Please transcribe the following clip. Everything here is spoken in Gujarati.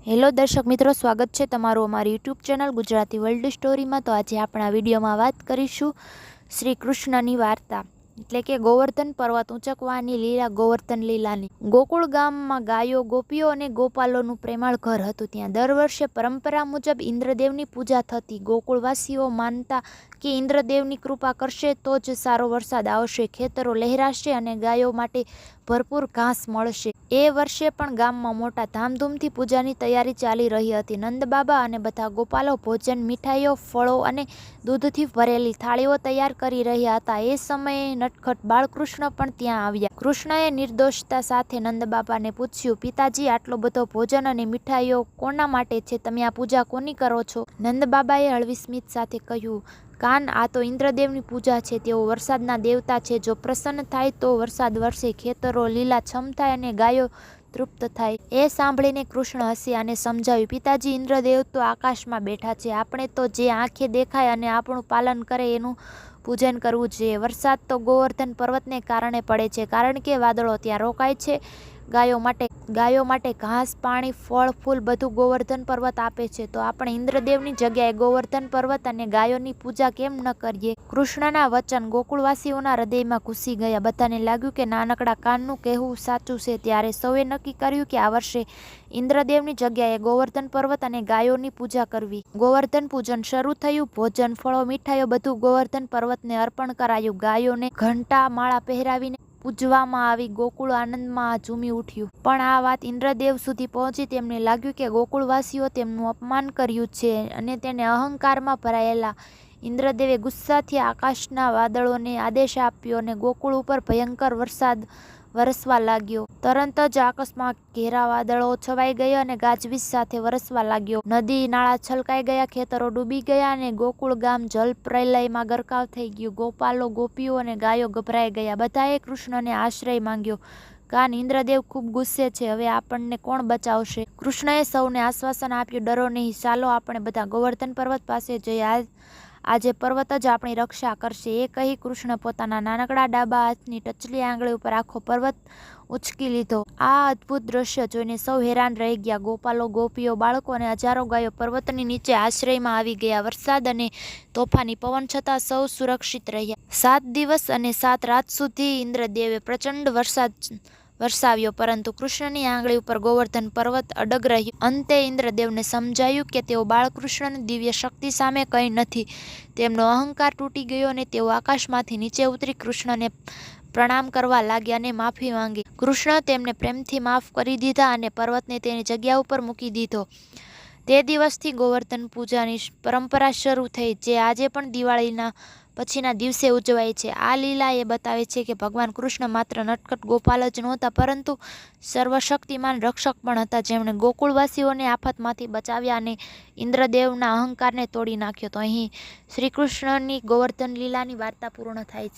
હેલો દર્શક મિત્રો, સ્વાગત છે તમારું અમારી યુટ્યુબ ચેનલ ગુજરાતી વર્લ્ડ સ્ટોરીમાં। તો આજે આપણે આ વિડીયોમાં વાત કરીશું શ્રી કૃષ્ણની વાર્તા, એટલે કે ગોવર્ધન પર્વત ઊંચકવાની લીલા, ગોવર્ધન લીલાની। ગોકુળ ગામમાં ગાયો, ગોપીઓ અને ગોપાલોનું પ્રેમાળ ઘર હતું। ત્યાં દર વર્ષે પરંપરા મુજબ ઇન્દ્રદેવની પૂજા થતી। ગોકુળવાસીઓ માનતા કે ઇન્દ્રદેવની કૃપા કરશે તો જ સારો વરસાદ આવશે, ખેતરો લહેરાશે અને ગાયો માટે ભરપૂર ઘાસ મળશે। એ વર્ષે પણ ગામમાં મોટા ધામધૂમથી પૂજાની તૈયારી ચાલી રહી હતી। નંદબાબા અને બધા ગોપાલો ભોજન, મીઠાઈઓ, ફળો અને દૂધથી ભરેલી થાળીઓ તૈયાર કરી રહ્યા હતા। એ સમયે નટખટ બાળકૃષ્ણ પણ ત્યાં આવ્યા। કૃષ્ણએ નિર્દોષતા સાથે નંદબાબાને પૂછ્યું, પિતાજી, આટલો બધો ભોજન અને મીઠાઈઓ કોના માટે છે? તમે આ પૂજા કોની કરો છો? નંદબાબાએ હળવી સ્મિત સાથે કહ્યું, કાન, આ તો ઇન્દ્રદેવની પૂજા છે। તેઓ વરસાદના દેવતા છે। જો પ્રસન્ન થાય તો વરસાદ વરસે, ખેતરો લીલાછમ થાય અને ગાયો તૃપ્ત થાય। એ સાંભળીને કૃષ્ણ હસ્યા અને સમજાવ્યું, પિતાજી, ઇન્દ્રદેવ તો આકાશમાં બેઠા છે। આપણે તો જે આંખે દેખાય અને આપણું પાલન કરે એનું પૂજન કરવું જોઈએ। વરસાદ તો ગોવર્ધન પર્વતને કારણે પડે છે, કારણ કે વાદળો ત્યાં રોકાય છે। ગાયો માટે ઘાસ, પાણી, ફળ, ફૂલ બધું ગોવર્ધન પર્વત આપે છે। તો આપણે ઇન્દ્રદેવની જગ્યાએ ગોવર્ધન પર્વત અને ગાયોની પૂજા કેમ ન કરીએ? કૃષ્ણના વચન ગોકુળવાસીઓના હૃદયમાં ઘૂસી ગયા। બધાને લાગ્યું કે નાનકડા કાનનું કહેવું સાચું છે। ત્યારે સૌએ નક્કી કર્યું કે આ વર્ષે ઇન્દ્રદેવની જગ્યાએ ગોવર્ધન પર્વત અને ગાયોની પૂજા કરવી। ગોવર્ધન પૂજન શરૂ થયું। ભોજન, ફળો, મીઠાઈઓ બધું ગોવર્ધન પર્વતને અર્પણ કરાયું। ગાયોને ઘંટા માળા પહેરાવીને પૂજવામાં આવી। ગોકુળ આનંદમાં ઝૂમી ઉઠ્યું। પણ આ વાત ઇન્દ્રદેવ સુધી પહોંચી। તેમને લાગ્યું કે ગોકુળવાસીઓ તેમનું અપમાન કર્યું છે અને તેને અહંકારમાં ભરાયેલા ઇન્દ્રદેવે ગુસ્સાથી આકાશના વાદળોને આદેશ આપ્યો અને ગોકુળ ઉપર ભયંકર વરસાદ વરસવા લાગ્યો। તરત જ આકાશમાં ઘેરા વાદળો છવાઈ ગયા અને ગાજવીજ સાથે વરસવા લાગ્યો। નદી નાળા છલકાઈ ગયા, ખેતરો ડૂબી ગયા અને ગોકુળ ગામ જલ પ્રલયમાં ગરકાવ થઈ ગયું। ગોપાલો, ગોપીઓ અને ગાયો ગભરાઈ ગયા। બધાએ કૃષ્ણને આશ્રય માંગ્યો। કાન, ઇન્દ્રદેવ ખૂબ ગુસ્સે છે, હવે આપણને કોણ બચાવશે? કૃષ્ણએ સૌને આશ્વાસન આપ્યું, ડરો નહીં, ચાલો આપણે બધા ગોવર્ધન પર્વત પાસે જઈએ। આજે પર્વત જ આપણી રક્ષા કરશે। એ કહી કૃષ્ણ પોતાના નાનકડા ડાબા હાથની ટચલી આંગળી ઉપર આખો પર્વત ઉંચકી લીધો। આ અદ્ભુત દ્રશ્ય જોઈને સૌ હેરાન રહી ગયા। ગોપાલો, ગોપીઓ, બાળકો અને હજારો ગાયો પર્વતની નીચે આશ્રયમાં આવી ગયા। વરસાદ અને તોફાની પવન છતાં સૌ સુરક્ષિત રહ્યા। 7 દિવસ અને 7 રાત સુધી ઇન્દ્રદેવે પ્રચંડ વરસાદ વરસાવ્યો, પરંતુ કૃષ્ણની આંગળી ઉપર ગોવર્ધન પર્વત અડગ રહ્યું। અંતે ઇન્દ્રદેવને સમજાયું કે તેઓ બાળકૃષ્ણની દિવ્ય શક્તિ સામે કંઈ નથી। તેમનો અહંકાર તૂટી ગયો અને તેઓ આકાશમાંથી નીચે ઉતરી કૃષ્ણને પ્રણામ કરવા લાગ્યા અને માફી માંગી। કૃષ્ણ તેમને પ્રેમથી માફ કરી દીધા અને પર્વતને તેની જગ્યા ઉપર મૂકી દીધો। તે દિવસથી ગોવર્ધન પૂજાની પરંપરા શરૂ થઈ, જે આજે પણ દિવાળીના પછીના દિવસે ઉજવાય છે। આ લીલા એ બતાવે છે કે ભગવાન કૃષ્ણ માત્ર નટખટ ગોપાલ જ નહોતા, પરંતુ સર્વશક્તિમાન રક્ષક પણ હતા, જેમણે ગોકુળવાસીઓને આફતમાંથી બચાવ્યા અને ઇન્દ્રદેવના અહંકારને તોડી નાખ્યો। તો અહીં શ્રી કૃષ્ણની ગોવર્ધન લીલાની વાર્તા પૂર્ણ થાય છે।